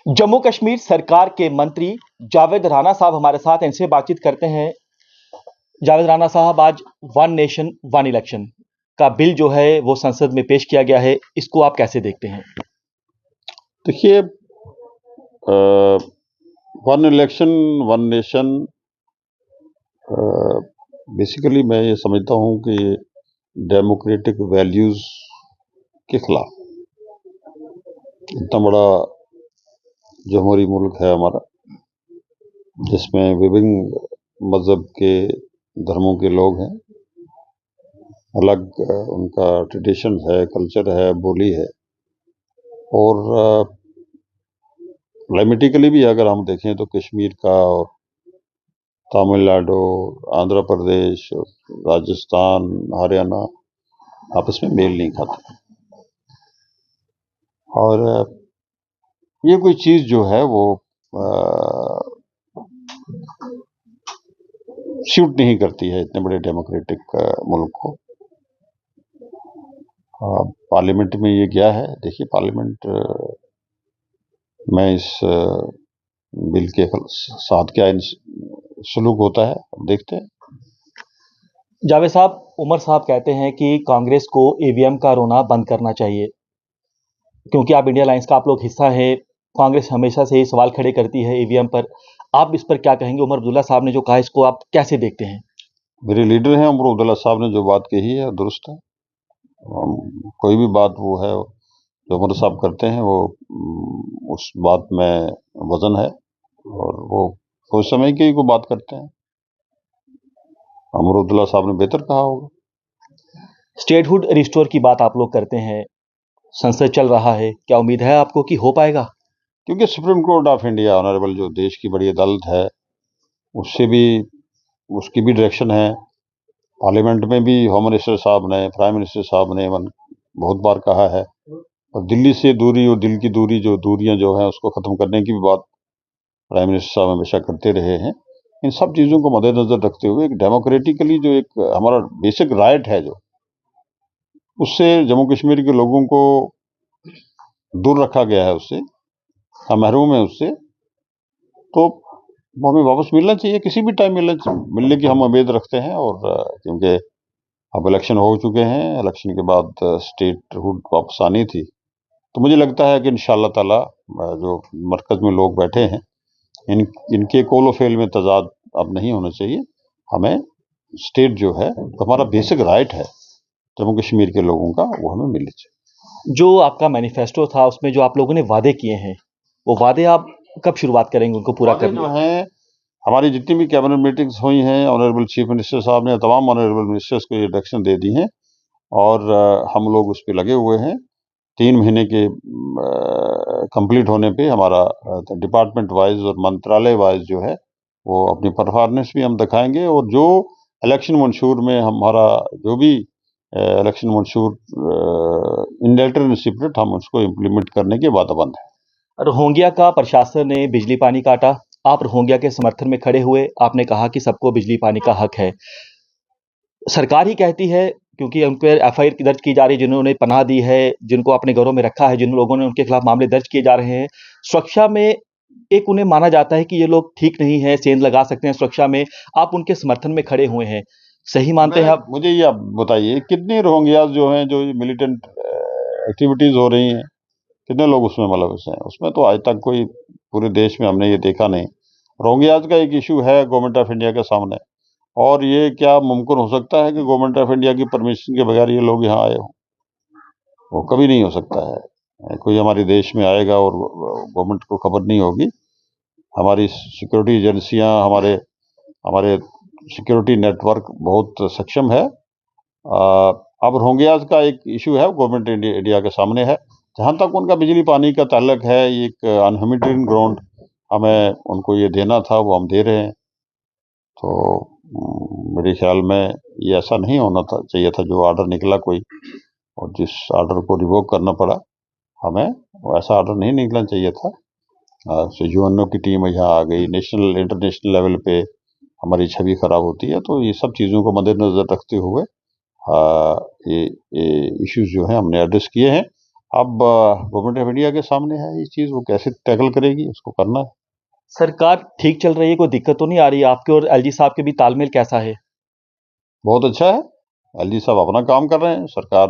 जम्मू कश्मीर सरकार के मंत्री जावेद राणा साहब हमारे साथ, इनसे बातचीत करते हैं। जावेद राणा साहब, आज वन नेशन वन इलेक्शन का बिल जो है वो संसद में पेश किया गया है, इसको आप कैसे देखते हैं? देखिए, one election one nation basically मैं ये समझता हूँ कि डेमोक्रेटिक वैल्यूज के खिलाफ। इतना बड़ा जमहूरी मुल्क है हमारा, जिसमें विभिन्न मजहब के धर्मों के लोग हैं, अलग उनका ट्रेडिशन है, कल्चर है, बोली है। और क्लाइमेटिकली भी अगर हम देखें तो कश्मीर का और तमिलनाडु, आंध्र प्रदेश, राजस्थान, हरियाणा आपस में मेल नहीं खाते। और ये कोई चीज जो है वो सूट नहीं करती है इतने बड़े डेमोक्रेटिक मुल्क को। पार्लियामेंट में ये गया है। देखिए, पार्लियामेंट में इस बिल के साथ क्या सलूक होता है, अब देखते हैं। जावेद साहब, उमर साहब कहते हैं कि कांग्रेस को ईवीएम का रोना बंद करना चाहिए, क्योंकि आप इंडिया अलायंस का आप लोग हिस्सा है। कांग्रेस हमेशा से ही सवाल खड़े करती है ईवीएम पर। आप इस पर क्या कहेंगे? उमर अब्दुल्ला साहब ने जो कहा, इसको आप कैसे देखते हैं? मेरे लीडर हैं उमर अब्दुल्ला साहब ने जो बात कही है दुरुस्त है। कोई भी बात वो है जो उमर साहब करते हैं वो उस बात में वजन है, और वो सोच समय की को बात करते हैं। उमर अब्दुल्ला साहब ने बेहतर कहा होगा। स्टेटहुड रिस्टोर की बात आप लोग करते हैं, संसद चल रहा है, क्या उम्मीद है आपको कि हो पाएगा? क्योंकि supreme court of India, honourable जो देश की बड़ी अदालत है, उससे भी उसकी भी डायरेक्शन है। पार्लियामेंट में भी होम मिनिस्टर साहब ने, प्राइम मिनिस्टर साहब ने बहुत बार कहा है। और दिल्ली से दूरी और दिल की दूरी, जो दूरियां जो हैं उसको खत्म करने की भी बात प्राइम मिनिस्टर साहब हमेशा करते रहे हैं। इन सब चीजों को मद्देनजर रखते हुए एक डेमोक्रेटिकली जो एक हमारा बेसिक राइट है, जो उससे जम्मू कश्मीर के लोगों को दूर रखा गया है, उससे हम महरूम है उससे, तो वो हमें वापस मिलना चाहिए, किसी भी टाइम मिलने की हम उम्मीद रखते हैं। और क्योंकि अब इलेक्शन हो चुके हैं, इलेक्शन के बाद स्टेटहुड वापस आनी थी, तो मुझे लगता है कि इंशाअल्लाह ताला जो मरकज में लोग बैठे हैं, इनके कोलो फेल में तजाद अब नहीं होना चाहिए। हमें स्टेट जो है, तो हमारा बेसिक राइट है जम्मू कश्मीर के लोगों का, वो हमें मिलना चाहिए। जो आपका मैनिफेस्टो था, उसमें जो आप लोगों ने वादे किए हैं, वो वादे आप कब शुरुआत करेंगे उनको पूरा करने? जो है, हमारी जितनी भी कैबिनेट मीटिंग्स हुई हैं, ऑनरेबल चीफ मिनिस्टर साहब ने तमाम ऑनरेबल मिनिस्टर्स को ये डायरेक्शन दे दी हैं, और हम लोग उस पर लगे हुए हैं। 3 महीने के कंप्लीट होने पे हमारा डिपार्टमेंट वाइज और मंत्रालय वाइज जो है वो अपनी परफॉर्मेंस भी हम दिखाएंगे, और जो इलेक्शन मंशूर में हमारा जो भी इलेक्शन मंशूर इन लेटर इन स्पिरिट, हम उसको इम्प्लीमेंट करने के वादाबंद है। रोहिंग्या का प्रशासन ने बिजली पानी काटा, आप रोहिंग्या के समर्थन में खड़े हुए, आपने कहा कि सबको बिजली पानी का हक है। सरकार ही कहती है, क्योंकि उन पर एफआईआर दर्ज की जा रही है, जिन्होंने पनाह दी है, जिनको अपने घरों में रखा है, जिन लोगों ने उनके खिलाफ मामले दर्ज किए जा रहे हैं। सुरक्षा में एक उन्हें माना जाता है कि ये लोग ठीक नहीं है, सेंध लगा सकते हैं सुरक्षा में। आप उनके समर्थन में खड़े हुए हैं, सही मानते हैं आप? मुझे ये आप बताइए, कितने रोहिंग्यास जो हैं, जो मिलिटेंट एक्टिविटीज हो रही हैं, कितने लोग उसमें मुलविस हैं? उसमें तो आज तक कोई पूरे देश में हमने ये देखा नहीं। रोहिंग्यास का एक इशू है गवर्नमेंट ऑफ इंडिया के सामने, और ये क्या मुमकिन हो सकता है कि गवर्नमेंट ऑफ इंडिया की परमिशन के बगैर ये लोग यहाँ आए हों? वो कभी नहीं हो सकता है। कोई हमारे देश में आएगा और गवर्नमेंट को खबर नहीं होगी। हमारी सिक्योरिटी एजेंसियां, हमारे हमारे सिक्योरिटी नेटवर्क बहुत सक्षम है। अब रोहिंग्यास का एक इशू है गवर्नमेंट इंडिया के सामने है। जहां तक उनका बिजली पानी का ताल्लुक है, एक अनहेमिटेड ग्राउंड हमें उनको ये देना था, वो हम दे रहे हैं। तो मेरे ख्याल में ये ऐसा नहीं होना था चाहिए था जो ऑर्डर निकला कोई, और जिस ऑर्डर को रिवोक करना पड़ा हमें, ऐसा ऑर्डर नहीं निकलना चाहिए था। यूएनओ की टीम यहाँ आ गई, नेशनल इंटरनेशनल लेवल पे हमारी छवि खराब होती है। तो ये सब चीज़ों को मद्देनजर रखते हुए ये इश्यूज जो हैं हमने एड्रेस किए हैं। अब गवर्नमेंट ऑफ इंडिया के सामने है ये चीज़, वो कैसे टैकल करेगी, उसको करना है। सरकार ठीक चल रही है, कोई दिक्कत तो नहीं आ रही? आपके और एलजी साहब के बीच तालमेल कैसा है? बहुत अच्छा है, एलजी साहब अपना काम कर रहे हैं, सरकार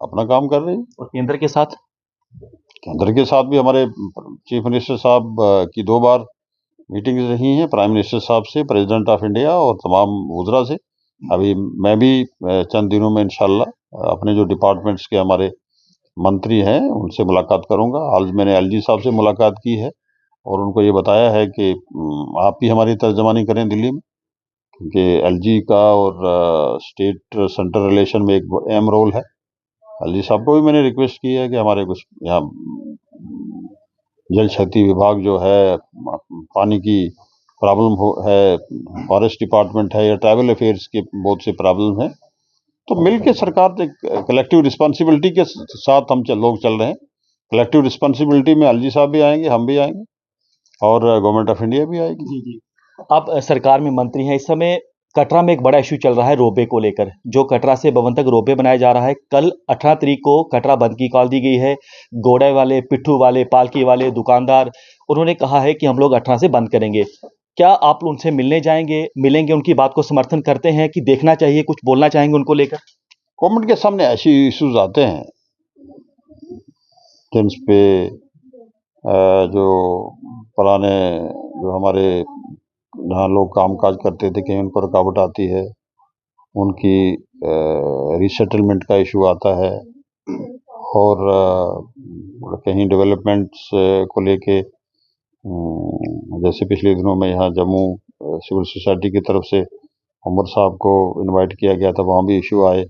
अपना काम कर रही है। और केंद्र के साथ? केंद्र के साथ भी हमारे चीफ मिनिस्टर साहब की 2 बार मीटिंग्स रही हैं, प्राइम मिनिस्टर साहब से, प्रेसिडेंट ऑफ इंडिया और तमाम वुज़रा से। अभी मैं भी चंद दिनों में इंशाल्लाह अपने जो डिपार्टमेंट्स के हमारे मंत्री हैं उनसे मुलाकात करूंगा। आज मैंने एलजी साहब से मुलाकात की है और उनको ये बताया है कि आप भी हमारी तर्जमानी करें दिल्ली में, क्योंकि एलजी का और स्टेट सेंटर रिलेशन में एक अहम रोल है। एलजी साहब को भी मैंने रिक्वेस्ट की है कि हमारे कुछ यहाँ जल शक्ति विभाग जो है, पानी की प्रॉब्लम है, फॉरेस्ट डिपार्टमेंट है या ट्राइबल अफेयर्स के बहुत से प्रॉब्लम है, तो मिलकर सरकार कलेक्टिव रिस्पॉन्सिबिलिटी के साथ हम लोग चल रहे हैं। कलेक्टिव रिस्पॉन्सिबिलिटी में एलजी साहब भी आएंगे, हम भी आएंगे और गवर्नमेंट ऑफ इंडिया भी आएगी। जी जी। आप सरकार में मंत्री हैं, इस समय कटरा में एक बड़ा इशू चल रहा है रोपवे को लेकर, जो कटरा से भवन तक रोपवे बनाया जा रहा है। कल 18 तारीख को कटरा बंद की कॉल दी गई है। घोड़े वाले, पिट्ठू वाले, पालकी वाले, दुकानदार, उन्होंने कहा है कि हम लोग 18 से बंद करेंगे। क्या आप उनसे मिलने जाएंगे, मिलेंगे, उनकी बात को समर्थन करते हैं कि देखना चाहिए, कुछ बोलना चाहेंगे उनको लेकर? गवर्नमेंट के सामने ऐसे इश्यूज आते हैं जिन पे जो पुराने जो हमारे जहाँ लोग कामकाज करते थे कहीं उनको रुकावट आती है, उनकी रीसेटलमेंट का इशू आता है और कहीं डेवलपमेंट्स को लेके जैसे पिछले दिनों में यहाँ जम्मू सिविल सोसाइटी की तरफ से उमर साहब को इनवाइट किया गया था, वहाँ भी इशू आए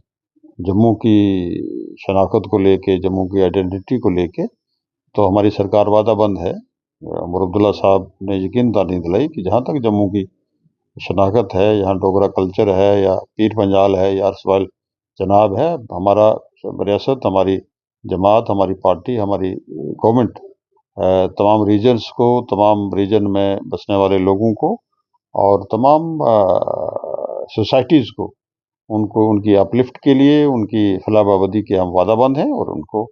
जम्मू की शनाख्त को लेके, जम्मू की आइडेंटिटी को लेके। तो हमारी सरकार वादाबंद है। उमर अब्दुल्ला साहब ने यकीन दहानी दिलाई कि जहाँ तक जम्मू की शनाख्त है, यहाँ डोगरा कल्चर है या पीर पंजाल है या अर्सवाल जनाब है, हमारा रियासत, हमारी जमात, हमारी पार्टी, हमारी गवर्नमेंट तमाम रीजन्स को, तमाम रीजन में बसने वाले लोगों को और तमाम सोसाइटीज़ को, उनको उनकी अपलिफ्ट के लिए, उनकी फलाह-बहबूदी के हम वादाबंद हैं और उनको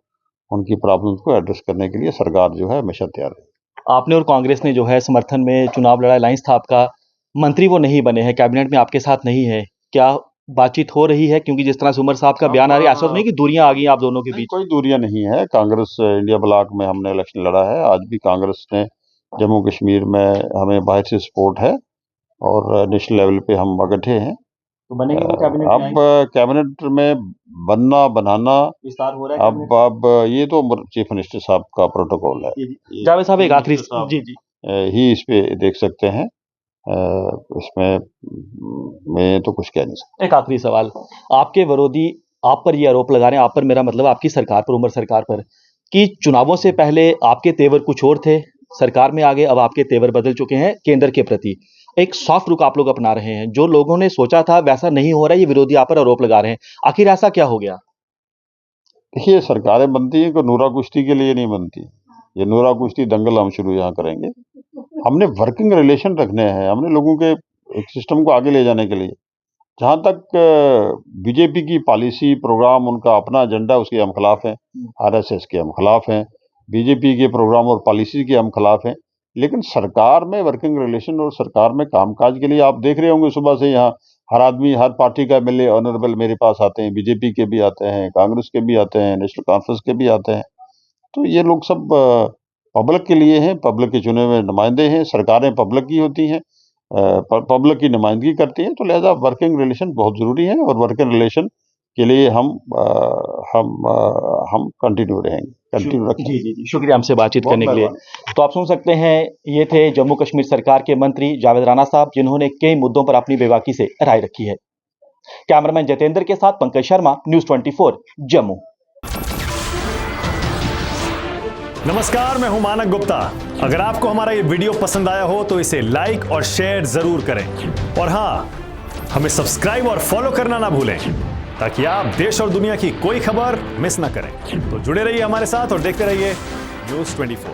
उनकी प्रॉब्लम्स को एड्रेस करने के लिए सरकार जो है हमेशा तैयार है। आपने और कांग्रेस ने जो है समर्थन में चुनाव लड़ा, अलायंस था आपका, मंत्री वो नहीं बने हैं, कैबिनेट में आपके साथ नहीं है। क्या बातचीत हो रही है? क्योंकि जिस तरह से उमर साहब का बयान आ रहा है, ऐसा तो नहीं कि दूरियां आ गई आप दोनों के बीच? कोई दूरियां नहीं है। कांग्रेस इंडिया ब्लॉक में हमने इलेक्शन लड़ा है, आज भी कांग्रेस ने जम्मू कश्मीर में हमें बाहर से सपोर्ट है और नेशनल लेवल पे हम इकट्ठे हैं। तो बनेंगे वो कैबिनेट में? अब कैबिनेट में बनना बनाना विस्तार हो रहा है अब ये तो चीफ मिनिस्टर साहब का प्रोटोकॉल है। जावेद साहब, एक आखिरी जी जी ही इस पे देख सकते हैं, इसमें मैं तो कुछ कह नहीं सकता। एक आखिरी सवाल, आपके विरोधी आप पर ये आरोप लगा रहे हैं, आप पर मेरा मतलब आपकी सरकार पर, उमर सरकार पर, कि चुनावों से पहले आपके तेवर कुछ और थे, सरकार में आ गए, अब आपके तेवर बदल चुके हैं केंद्र के प्रति। एक सॉफ्ट रुख आप लोग अपना रहे हैं, जो लोगों ने सोचा था वैसा नहीं हो रहा है, ये विरोधी आप पर आरोप लगा रहे हैं। आखिर ऐसा क्या हो गया? देखिए, सरकारें बनती हैं कोई नूरा कुश्ती के लिए नहीं बनती। ये नूरा कुश्ती दंगल हम शुरू यहाँ करेंगे। हमने वर्किंग रिलेशन रखने हैं, हमने लोगों के एक सिस्टम को आगे ले जाने के लिए। जहाँ तक बीजेपी की पॉलिसी प्रोग्राम, उनका अपना एजेंडा, उसके हम खिलाफ हैं। आरएसएस के हम खिलाफ हैं, बीजेपी के प्रोग्राम और पॉलिसी के हम खिलाफ हैं। लेकिन सरकार में वर्किंग रिलेशन और सरकार में कामकाज के लिए आप देख रहे होंगे सुबह से यहाँ हर आदमी, हर पार्टी का एमएलए ऑनरेबल मेरे पास आते हैं, बीजेपी के भी आते हैं, कांग्रेस के भी आते हैं, नेशनल कॉन्फ्रेंस के भी आते हैं। तो ये लोग सब पब्लिक के लिए हैं, पब्लिक के चुने हुए नुमाइंदे हैं। सरकारें पब्लिक की होती हैं, पब्लिक की नुमाइंदगी करती हैं, तो लिहाजा वर्किंग रिलेशन बहुत ज़रूरी है और वर्किंग रिलेशन के लिए हम कंटिन्यू रहेंगे, कंटिन्यू रखेंगे। जी जी जी, शुक्रिया हमसे बातचीत करने के लिए। तो आप सुन सकते हैं, ये थे जम्मू कश्मीर सरकार के मंत्री जावेद राणा साहब, जिन्होंने कई मुद्दों पर अपनी बेबाकी से राय रखी है। कैमरामैन जितेंद्र के साथ पंकज शर्मा, न्यूज़ 24 जम्मू। नमस्कार, मैं हूं मानक गुप्ता। अगर आपको हमारा ये वीडियो पसंद आया हो तो इसे लाइक और शेयर जरूर करें और हाँ, हमें सब्सक्राइब और फॉलो करना ना भूलें ताकि आप देश और दुनिया की कोई खबर मिस ना करें। तो जुड़े रहिए हमारे साथ और देखते रहिए न्यूज़ 24।